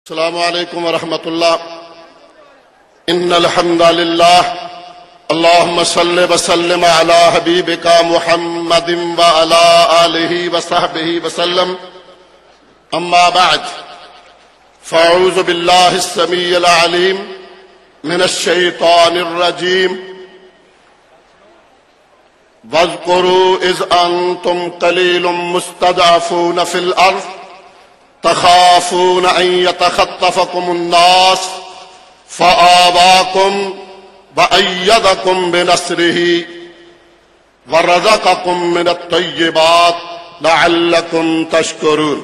السلام علیکم ورحمۃ اللہ۔ ان الحمد للہ اللہم صل وسلم علی حبیبک محمد وعلی آلہ وصحبہ وسلم، اما بعد فاعوذ باللہ السمیع العلیم من الشیطان الرجیم۔ واذکروا اذ انتم قلیل مستضعفون فی الارض تخافون ان يتخطفكم الناس فآواكم وأيدكم بنصره ورزقكم من الطيبات لعلكم تشكرون۔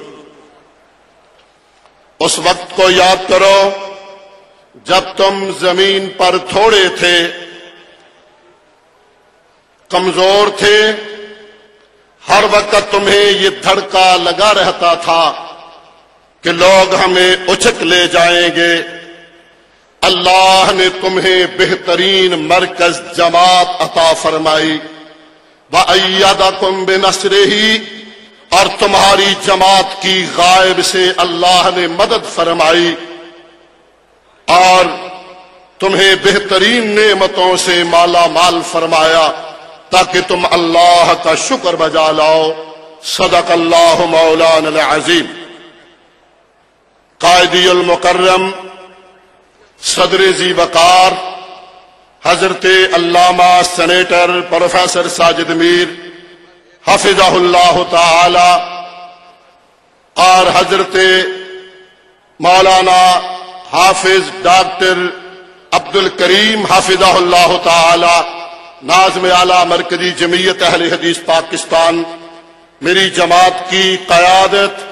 اس وقت کو یاد کرو جب تم زمین پر تھوڑے تھے، کمزور تھے، ہر وقت تمہیں یہ دھڑکا لگا رہتا تھا کہ لوگ ہمیں اچک لے جائیں گے۔ اللہ نے تمہیں بہترین مرکز جماعت عطا فرمائی، وَأَيَّدَكُمْ بِنَصْرِهِ، اور تمہاری جماعت کی غائب سے اللہ نے مدد فرمائی اور تمہیں بہترین نعمتوں سے مالا مال فرمایا تاکہ تم اللہ کا شکر بجا لاؤ۔ صدق اللہ مولانا العظیم۔ قائدی المکرم صدر ذی وقار حضرت علامہ سینیٹر پروفیسر ساجد میر حفظہ اللہ تعالی اور حضرت مولانا حافظ ڈاکٹر عبدل حفظہ اللہ تعالی ناظم اعلیٰ مرکزی جمعیت اہل حدیث پاکستان، میری جماعت کی قیادت،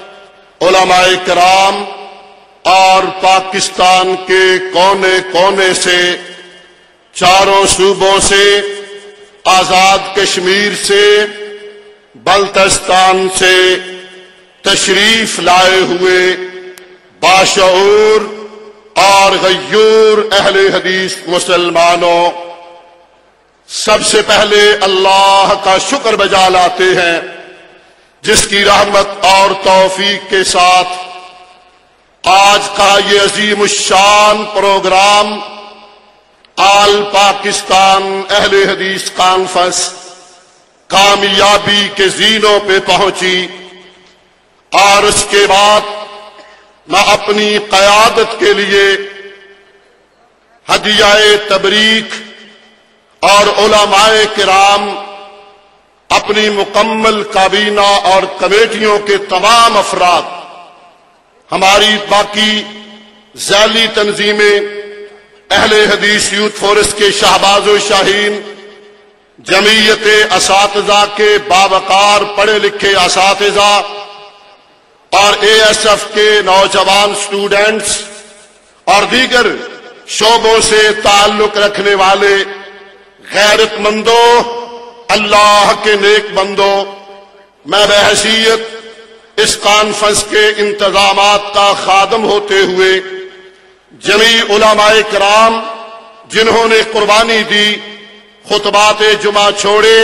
علماء کرام اور پاکستان کے کونے کونے سے، چاروں صوبوں سے، آزاد کشمیر سے، بلتستان سے تشریف لائے ہوئے باشعور اور غیور اہل حدیث مسلمانوں، سب سے پہلے اللہ کا شکر بجا لاتے ہیں جس کی رحمت اور توفیق کے ساتھ آج کا یہ عظیم الشان پروگرام آل پاکستان اہل حدیث کانفرنس کامیابی کے زینوں پہ پہنچی۔ اور اس کے بعد میں اپنی قیادت کے لیے ہدیہ تبریک اور علماء کرام، اپنی مکمل کابینہ اور کمیٹیوں کے تمام افراد، ہماری باقی ذیلی تنظیمیں، اہل حدیث یوتھ فورس کے شہباز و شاہین، جمعیت اساتذہ کے باوقار پڑھے لکھے اساتذہ اور ASF کے نوجوان سٹوڈنٹس اور دیگر شعبوں سے تعلق رکھنے والے غیرت مندوں، اللہ کے نیک بندوں، میں بحیثیت اس کانفرنس کے انتظامات کا خادم ہوتے ہوئے جمیع علماء کرام جنہوں نے قربانی دی، خطبات جمعہ چھوڑے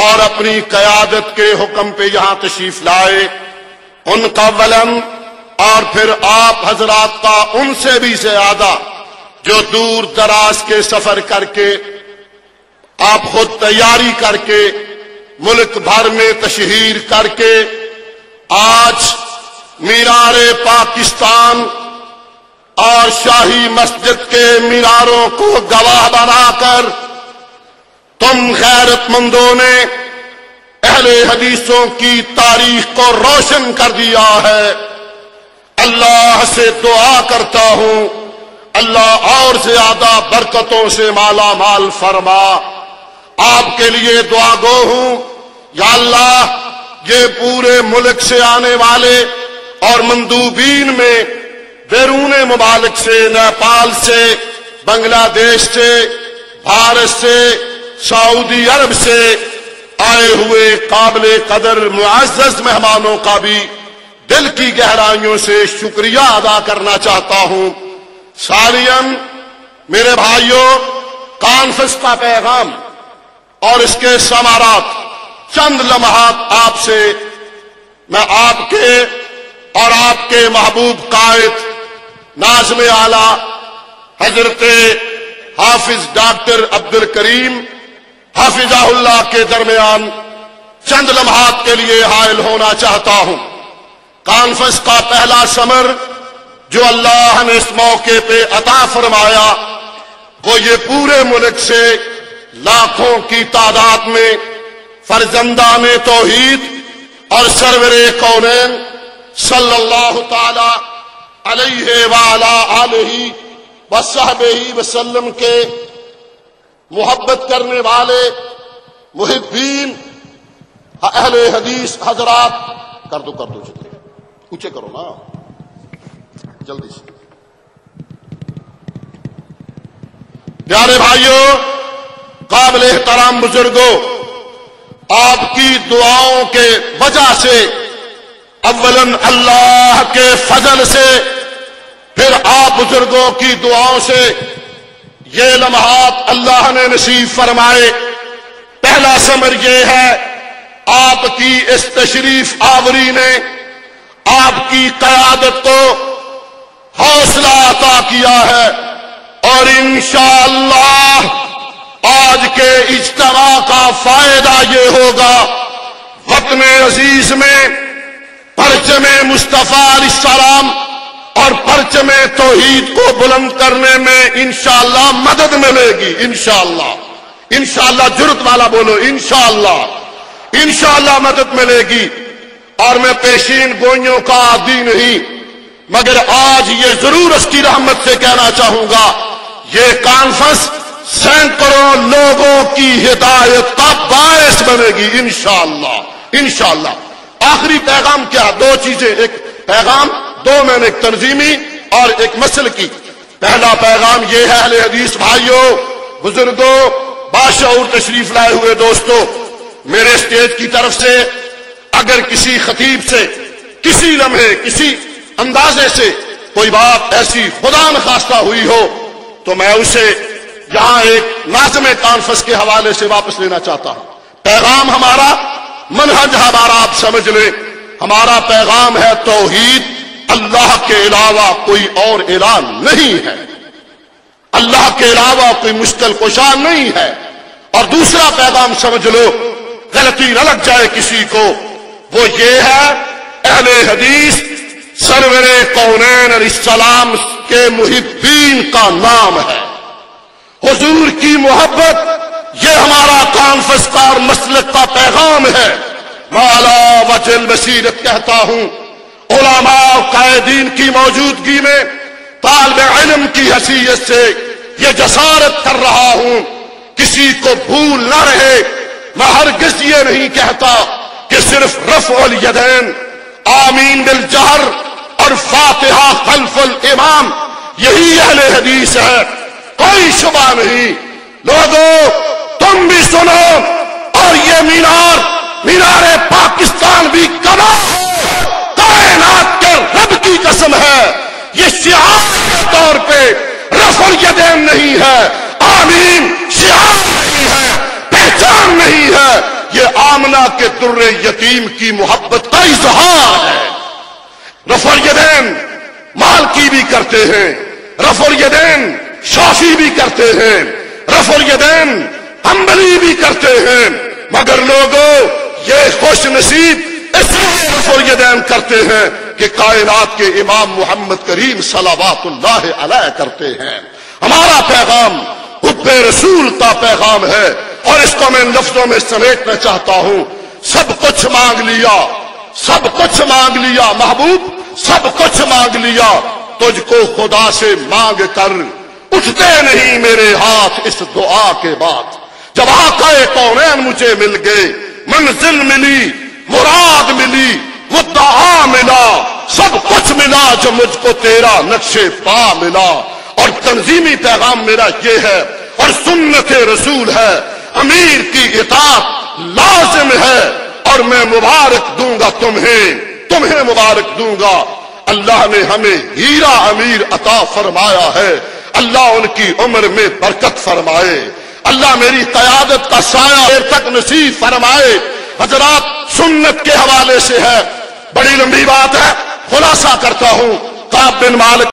اور اپنی قیادت کے حکم پہ یہاں تشریف لائے، ان کا ولن اور پھر آپ حضرات کا ان سے بھی زیادہ جو دور دراز کے سفر کر کے، آپ خود تیاری کر کے، ملک بھر میں تشہیر کر کے آج مینار پاکستان اور شاہی مسجد کے میناروں کو گواہ بنا کر تم غیرت مندوں نے اہل حدیثوں کی تاریخ کو روشن کر دیا ہے۔ اللہ سے دعا کرتا ہوں اللہ اور زیادہ برکتوں سے مالا مال فرما۔ آپ کے لیے دعا گو ہوں، یا اللہ یہ پورے ملک سے آنے والے اور مندوبین میں بیرون ممالک سے، نیپال سے، بنگلہ دیش سے، بھارت سے، سعودی عرب سے آئے ہوئے قابل قدر معزز مہمانوں کا بھی دل کی گہرائیوں سے شکریہ ادا کرنا چاہتا ہوں۔ ثانیاً میرے بھائیوں، کانفرنس کا پیغام اور اس کے ثمرات چند لمحات آپ سے میں آپ کے اور آپ کے محبوب قائد नाज़िम आला हजरत हाफिज डॉक्टर अब्दुल करीम हाफिजाहुल्लाह के दरमियान चंद लम्हात के लिए हायल होना चाहता हूं। कॉन्फ्रेंस का पहला समर जो अल्लाह ने इस मौके पे अता फरमाया वो ये पूरे मुल्क से लाखों की तादाद में फर्जंदान तौहीद और सरवरे कौनैन सल्लल्लाहु ताला अलैहि व अला आलिहि व सहबिही वसल्लम के मोहब्बत करने वाले मुहिब्बीन अहले हदीस हजरात कर दो जितने ऊंचे करो ना जल्दी से। प्यारे भाइयों, काबिल एहतराम बुजुर्गों, आपकी दुआओं के वजह से अव्वलन अल्लाह के फजल से फिर आप बुजुर्गों की दुआओं से ये लम्हात अल्लाह ने नसीब फरमाए। पहला समर ये है आपकी इस तशरीफ आवरी ने आपकी क़यादत को हौसला अता किया है और इंशाअल्लाह आज के इज्तिमा का फायदा ये होगा वतन अजीज में परचमे मुस्तफा अलैहिस्सलाम और परचमे तौहीद को बुलंद करने में इंशाअल्लाह मदद मिलेगी। इंशाअल्लाह जुर्रत वाला बोलो, इंशाअल्लाह मदद मिलेगी। और मैं पेशीन गोइयों का आदी नहीं, मगर आज ये जरूर उसकी रहमत से कहना चाहूंगा, ये कॉन्फ्रेंस सैकड़ों लोगों की हिदायत का बायस बनेगी इंशाअल्लाह। आखिरी पैगाम क्या? दो चीजें, एक पैगाम, दो मैंने, एक तंजीमी और एक मसल की। पहला पैगाम ये है अहले हदीस भाइयों, बुजुर्गों, बाशऊर तशरीफ लाए हुए दोस्तों, मेरे स्टेज की तरफ से अगर किसी खतीब से किसी लम्हे किसी अंदाजे से कोई बात ऐसी खुदा न खास्ता हुई हो तो मैं उसे यहां एक नाज़िम कॉन्फ्रेंस के हवाले से वापस लेना चाहता हूं। पैगाम हमारा, मनहज हमारा आप समझ लें, हमारा पैगाम है तौहीद, अल्लाह के अलावा कोई और इलाह नहीं है, अल्लाह के अलावा कोई मुश्किल कुशा नहीं है। और दूसरा पैगाम समझ लो, गलती न लग जाए किसी को, वो ये है अहले हदीस सरवरे कौनैन अलैहिस्सलाम के मुहिब्बीन का नाम है, हुजूर की मोहब्बत, ये हमारा कॉन्फ्रेंस का और मसलक का पैगाम है। माला वजल बसीरत कहता हूं, उलमा कायदीन की मौजूदगी में तालिब इल्म की हैसियत से ये जसारत कर रहा हूं, किसी को भूल न रहे। मैं हरगिज़ ये नहीं कहता कि सिर्फ रफ़उल यदैन, आमीन बिल जहर और फातिहा खल्फुल इमाम यही अहले हदीस है, कोई शुबा नहीं। लोगों तुम भी सुनो, और ये मीनारे पाकिस्तान भी कमा, कायनात के रब की कसम है, ये शिआर के तौर पे रफ़उल यदैन नहीं है, आमीन शिआर नहीं है, पहचान नहीं है, ये आमना के दुर्रे यतीम की मोहब्बत का इजहार है। रफ़उल यदैन मालकी भी करते हैं, रफ़उल यदैन शाफी भी करते हैं, रफ़उल यदैन हम्बली भी करते हैं, मगर लोगों ये खुश नसीब इसलिए रफ़उल यदैन करते हैं कि कायनात के इमाम मोहम्मद करीम सल्लल्लाहु अलैहि करते हैं। हमारा पैगाम हुब्बे रसूल का पैगाम है और इसको मैं लफ्जों में समेटना चाहता हूं। सब कुछ मांग लिया महबूब, सब कुछ मांग लिया, तुझको खुदा से मांग कर उठते नहीं मेरे हाथ इस दुआ के बाद। जब आक़ाए कौनैन मुझे मिल गए, मंजिल मिली, मुराद मिली, मुद्दा मिला, सब कुछ मिला जो मुझको तेरा नक्शे पा मिला। और तंजीमी पैगाम मेरा ये है और सुन्नत रसूल है, अमीर की इताअत लाजिम है और मैं मुबारक दूंगा तुम्हें मुबारक दूंगा। अल्लाह ने हमें हीरा अमीर अता फरमाया है, अल्लाह उनकी उम्र में बरकत फरमाए, अल्लाह मेरी क़यादत का साया देर तक नसीब फरमाए। हजरात सुन्नत के हवाले से है, बड़ी लंबी बात है, खुलासा करता हूं। काब बिन मालिक